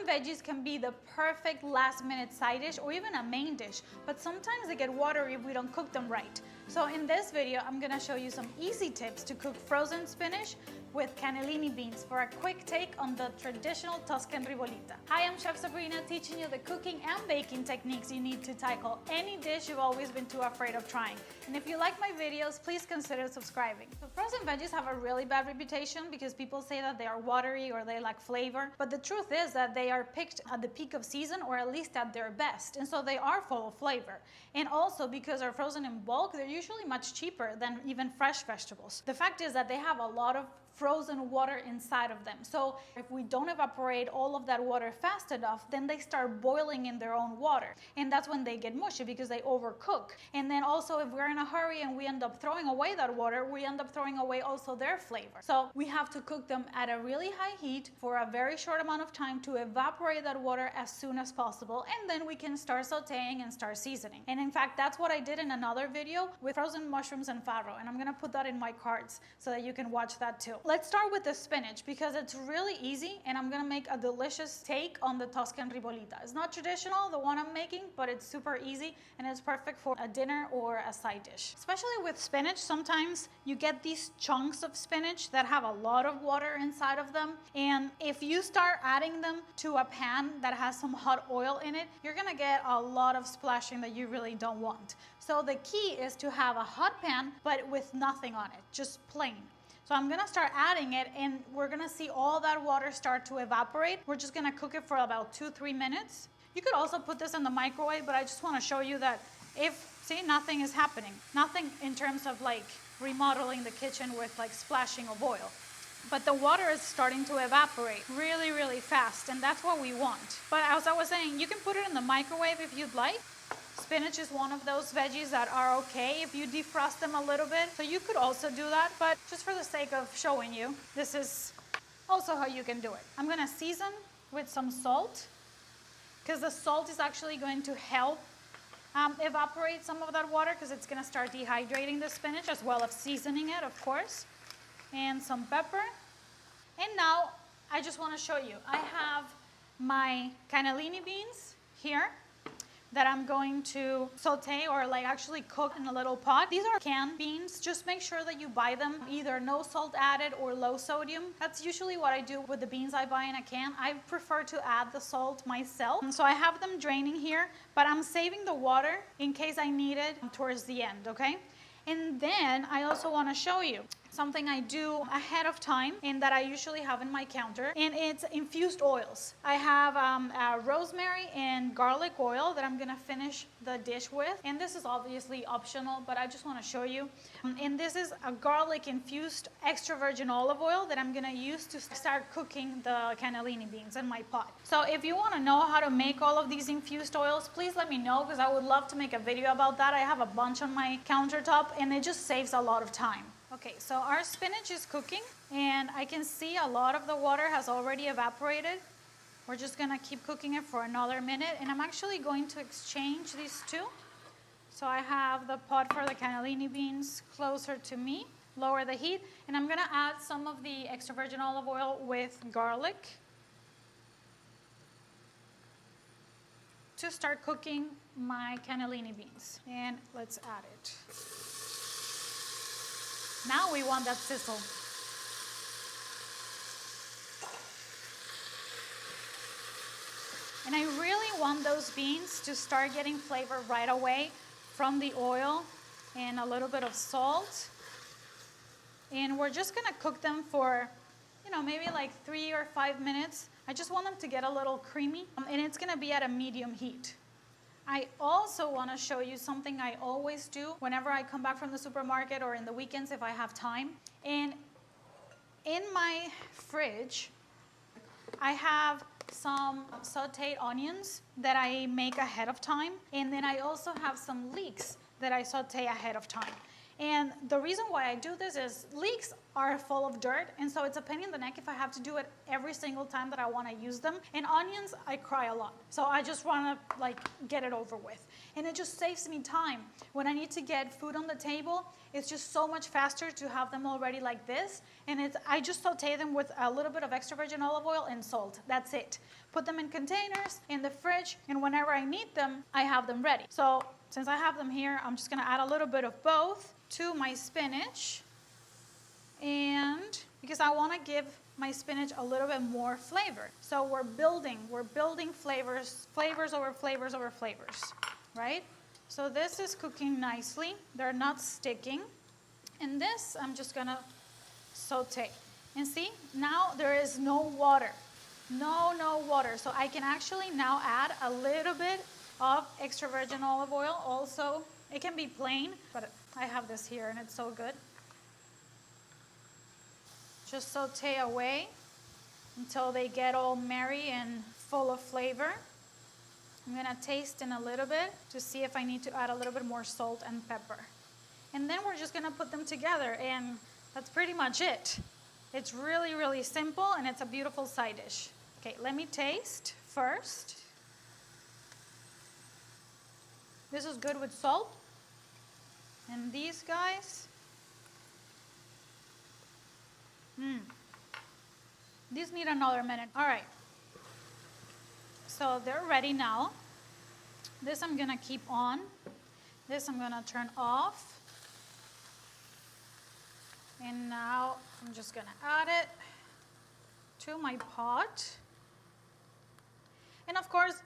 veggies can be the perfect last-minute side dish or even a main dish, but sometimes they get watery if we don't cook them right. So in this video, I'm gonna show you some easy tips to cook frozen spinach with cannellini beans for a quick take on the traditional Tuscan Ribollita. Hi, I'm Chef Sabrina, teaching you the cooking and baking techniques you need to tackle any dish you've always been too afraid of trying. And if you like my videos, please consider subscribing. So frozen veggies have a really bad reputation because people say that they are watery or they lack flavor, but the truth is that they are picked at the peak of season or at least at their best, and so they are full of flavor. And also because they're frozen in bulk, they're usually much cheaper than even fresh vegetables. The fact is that they have a lot of frozen water inside of them. So if we don't evaporate all of that water fast enough, then they start boiling in their own water. And that's when they get mushy because they overcook. And then also if we're in a hurry and we end up throwing away that water, we end up throwing away also their flavor. So we have to cook them at a really high heat for a very short amount of time to evaporate that water as soon as possible. And then we can start sauteing and start seasoning. And in fact, that's what I did in another video with frozen mushrooms and farro. And I'm gonna put that in my cards so that you can watch that too. Let's start with the spinach because it's really easy and I'm gonna make a delicious take on the Tuscan Ribollita. It's not traditional, the one I'm making, but it's super easy and it's perfect for a dinner or a side dish. Especially with spinach, sometimes you get these chunks of spinach that have a lot of water inside of them. And if you start adding them to a pan that has some hot oil in it, you're gonna get a lot of splashing that you really don't want. So the key is to have a hot pan, but with nothing on it, just plain. So I'm gonna start adding it and we're gonna see all that water start to evaporate. We're just gonna cook it for about 2-3 minutes. You could also put this in the microwave, but I just wanna show you that see, nothing is happening. Nothing in terms of like remodeling the kitchen with like splashing of oil. But the water is starting to evaporate really, really fast, and that's what we want. But as I was saying, you can put it in the microwave if you'd like. Spinach is one of those veggies that are okay if you defrost them a little bit. So you could also do that, but just for the sake of showing you, this is also how you can do it. I'm gonna season with some salt because the salt is actually going to help evaporate some of that water because it's gonna start dehydrating the spinach as well as seasoning it, of course. And some pepper. And now I just wanna show you, I have my cannellini beans here that I'm going to saute or like actually cook in a little pot. These are canned beans. Just make sure that you buy them either no salt added or low sodium. That's usually what I do with the beans I buy in a can. I prefer to add the salt myself. And so I have them draining here, but I'm saving the water in case I need it towards the end, okay? And then I also want to show you something I do ahead of time and that I usually have in my counter, and it's infused oils. I have rosemary and garlic oil that I'm gonna finish the dish with, and this is obviously optional, but I just want to show you. And this is a garlic infused extra virgin olive oil that I'm gonna use to start cooking the cannellini beans in my pot. So if you want to know how to make all of these infused oils, please let me know because I would love to make a video about that. I have a bunch on my countertop and it just saves a lot of time. Okay, so our spinach is cooking and I can see a lot of the water has already evaporated. We're just gonna keep cooking it for another minute, and I'm actually going to exchange these two. So I have the pot for the cannellini beans closer to me, lower the heat, and I'm gonna add some of the extra virgin olive oil with garlic to start cooking my cannellini beans. And let's add it. Now we want that sizzle. And I really want those beans to start getting flavor right away from the oil and a little bit of salt. And we're just gonna cook them for, maybe like 3 or 5 minutes. I just want them to get a little creamy, and it's gonna be at a medium heat. I also want to show you something I always do whenever I come back from the supermarket or in the weekends if I have time. And in my fridge, I have some sauteed onions that I make ahead of time. And then I also have some leeks that I saute ahead of time. And the reason why I do this is leeks are full of dirt, and so it's a pain in the neck if I have to do it every single time that I want to use them. And onions, I cry a lot. So I just want to like get it over with. And it just saves me time. When I need to get food on the table, it's just so much faster to have them already like this. And I just saute them with a little bit of extra virgin olive oil and salt. That's it. Put them in containers in the fridge, and whenever I need them, I have them ready. So since I have them here, I'm just going to add a little bit of both to my spinach. And because I want to give my spinach a little bit more flavor. So we're building flavors over flavors over flavors, right? So this is cooking nicely. They're not sticking. And this, I'm just going to saute. And see, now there is no water. No water. So I can actually now add a little bit of extra virgin olive oil. Also, it can be plain, but I have this here and it's so good. Just saute away until they get all merry and full of flavor. I'm gonna taste in a little bit to see if I need to add a little bit more salt and pepper. And then we're just gonna put them together, and that's pretty much it. It's really, really simple, and it's a beautiful side dish. Okay, let me taste first. This is good with salt. And these guys, these need another minute. All right, so they're ready now. This I'm gonna keep on. This I'm gonna turn off. And now I'm just gonna add it to my pot. And of course,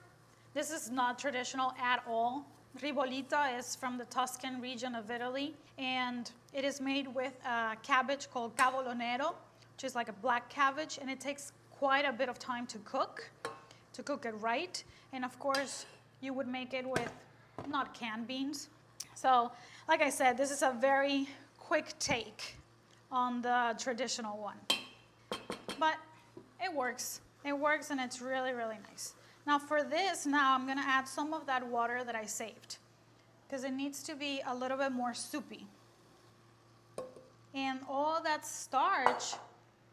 this is not traditional at all. Ribollita is from the Tuscan region of Italy, and it is made with a cabbage called cavolo nero, which is like a black cabbage, and it takes quite a bit of time to cook it right. And of course, you would make it with not canned beans. So, like I said, this is a very quick take on the traditional one. But it works. It works, and it's really, really nice. Now for this, I'm gonna add some of that water that I saved, because it needs to be a little bit more soupy. And all that starch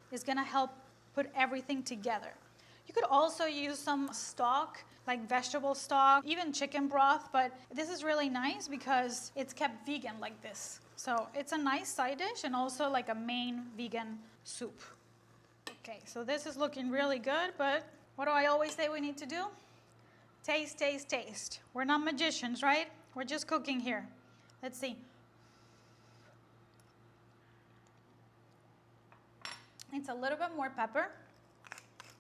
is gonna help put everything together. You could also use some stock, like vegetable stock, even chicken broth, but this is really nice because it's kept vegan like this. So it's a nice side dish and also like a main vegan soup. Okay, so this is looking really good, but what do I always say we need to do? Taste, taste, taste. We're not magicians, right? We're just cooking here. Let's see. It's a little bit more pepper.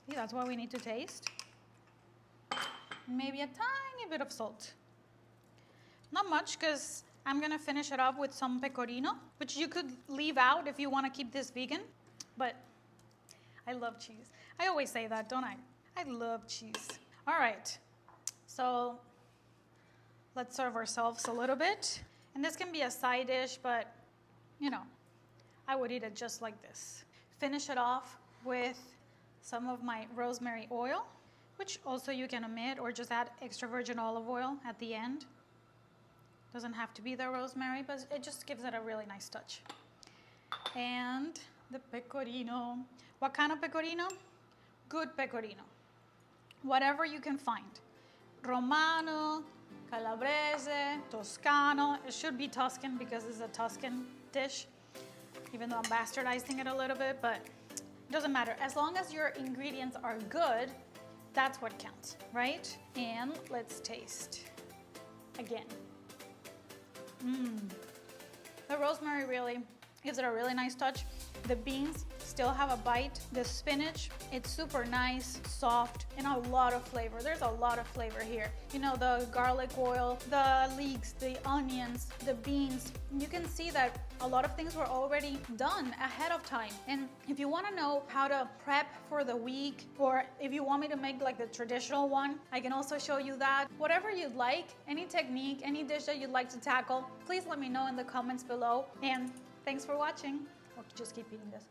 See, that's what we need to taste. Maybe a tiny bit of salt. Not much, because I'm gonna finish it off with some pecorino, which you could leave out if you want to keep this vegan. But I love cheese. I always say that, don't I? I love cheese. All right, so let's serve ourselves a little bit. And this can be a side dish, but you know, I would eat it just like this. Finish it off with some of my rosemary oil, which also you can omit or just add extra virgin olive oil at the end. Doesn't have to be the rosemary, but it just gives it a really nice touch. And the pecorino. What kind of pecorino? Good pecorino. Whatever you can find. Romano, Calabrese, Toscano. It should be Tuscan because it's a Tuscan dish, even though I'm bastardizing it a little bit, but it doesn't matter. As long as your ingredients are good, that's what counts, right? And let's taste again. The rosemary really gives it a really nice touch. The beans still have a bite. The spinach, it's super nice, soft, and a lot of flavor. There's a lot of flavor here. You know, the garlic oil, the leeks, the onions, the beans. You can see that a lot of things were already done ahead of time. And if you want to know how to prep for the week, or if you want me to make like the traditional one, I can also show you that. Whatever you'd like, any technique, any dish that you'd like to tackle, please let me know in the comments below. And thanks for watching. I'll just keep eating this.